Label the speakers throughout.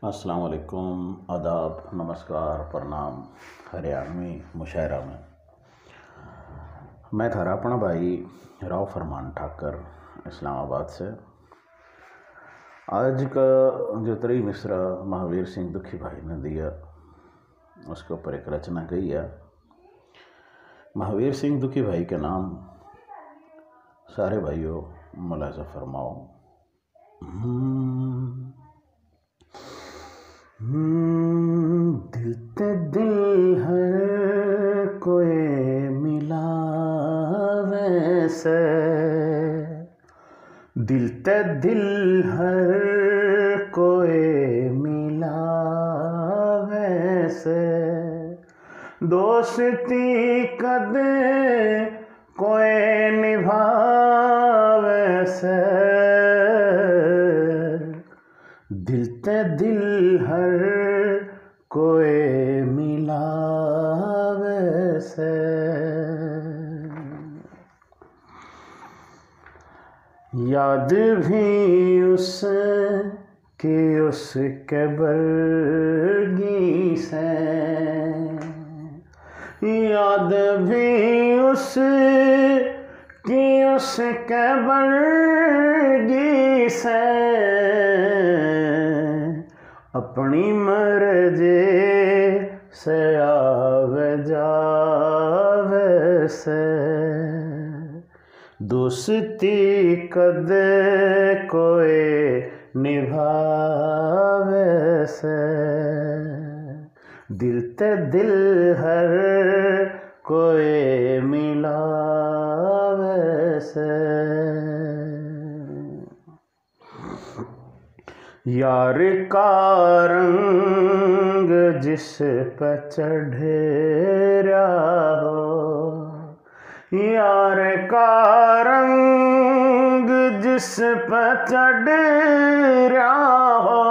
Speaker 1: अस्सलाम वालेकुम, आदाब, नमस्कार, प्रणाम। हरियाणवी मुशायरा में मैं थारा अपना भाई राव फरमान ठाकर इस्लामाबाद से। आज का जो तरी मिसरा महावीर सिंह दुखी भाई ने दिया, उसके ऊपर एक रचना गई है। महावीर सिंह दुखी भाई के नाम सारे भाइयों मुलाजा फरमाओ। दिल ते दिल है कोई मिला वैसे, दिल ते दिल है कोई मिला वैसे, दोस्ती कदे कोई निभा वैसे, दिल ते दिल हर कोई मिला वैसे। याद भी उसके बरगी से, याद भी उसके बरगी से, अपनी मर्जी से आवे जावे से, दोस्ती कद कोई निभावे से, दिल ते दिल हर कोई मिलावे से। यार का रंग जिस पे चढ़ेरा हो, यार का रंग जिस पे चढ़ेरा हो,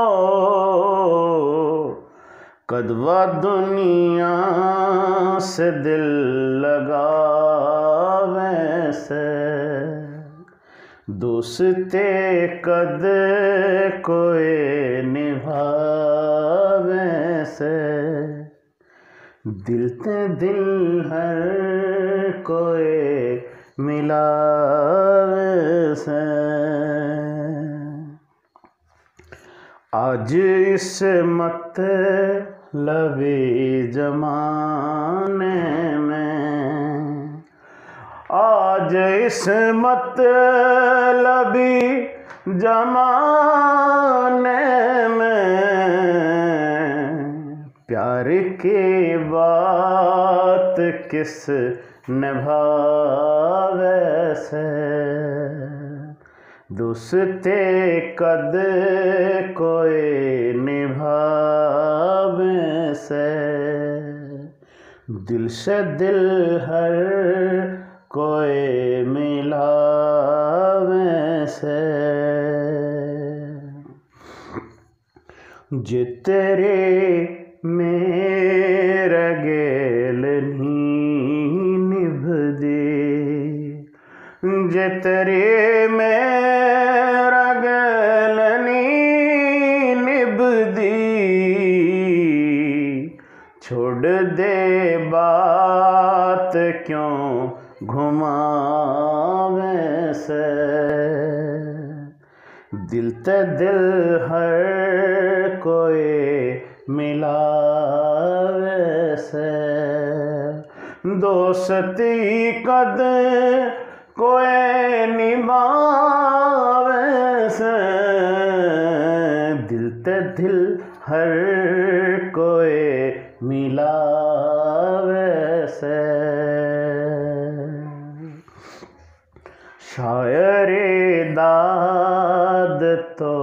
Speaker 1: कदवा दुनिया से दिल लगावे से, दोस्ती कद कोई निभावे से, दिल ते दिल हर कोई मिलावे से। आज इस मतलबी जमाने में, आज इस मतलबी जमाने में, प्यार की बात किस निभावे से, दोस्ती कद कोई निभावे से, दिल से दिल हर कोई मिलावे से। जे तेरे मेरे गेल नहीं निभदी, जे तेरे मेरा गेल नहीं निभदी, छोड़ दे बात क्यों घुमावे से, दिल ते दिल हर कोई मिलावे से, दोस्ती कद कोई निभावे से, दिल ते दिल हर कोई मिलावे से। शायरी दाद तो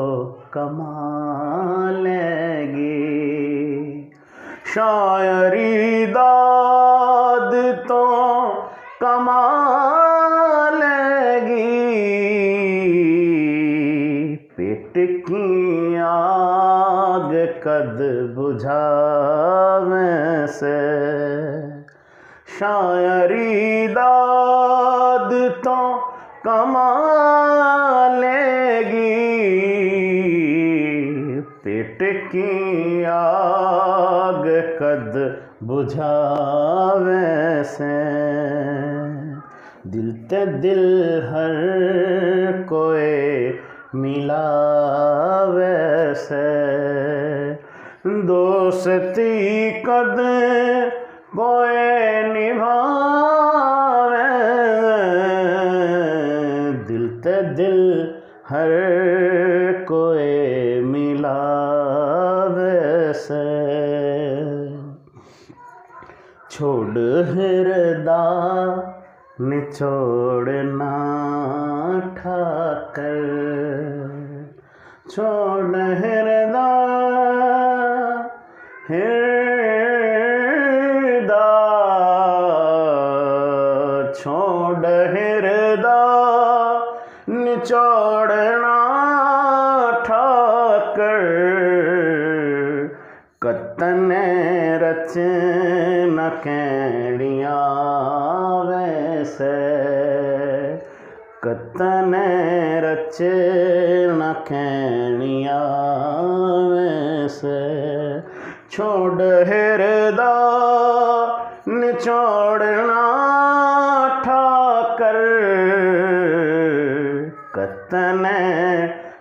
Speaker 1: कमालेगी, शायरी दाद तो कमालेगी, पेट की आग कद बुझावे से, शायरी दाद तो कमालेगी, पेट की आग कद बुझावे से, दिल ते दिल हर कोई मिलावे से, दोस्ती कद कोई निभावे, दिल ते दिल हर कोई मिलावे से। छोड़ हृदा निचोड़ना ठाकर, छोड़ हृदा हृदा, छोड़ हृदा निचोड़ना ठाकर, कतने रचन कैड़िया वैसे, कतने रचन कैड़िया वैसे, छोड़ हृदा निचोड़ना ठाकर, कतने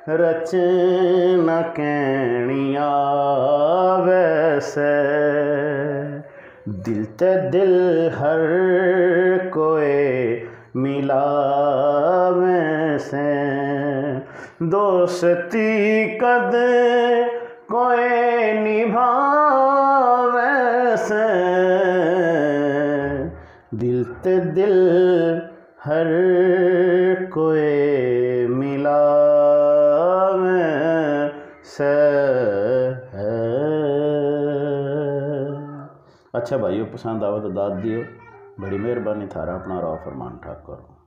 Speaker 1: रचन कैड़िया वैसे, दिल ते दिल हर कोई मिलावे से, दोस्ती कद कोई निभावे से, दिल ते दिल हर कोई मिलावे से। अच्छा भाइयों, पसंद आवे तो दाद दियो। बड़ी मेहरबानी। थारा अपना राव फरमान ठाकुर।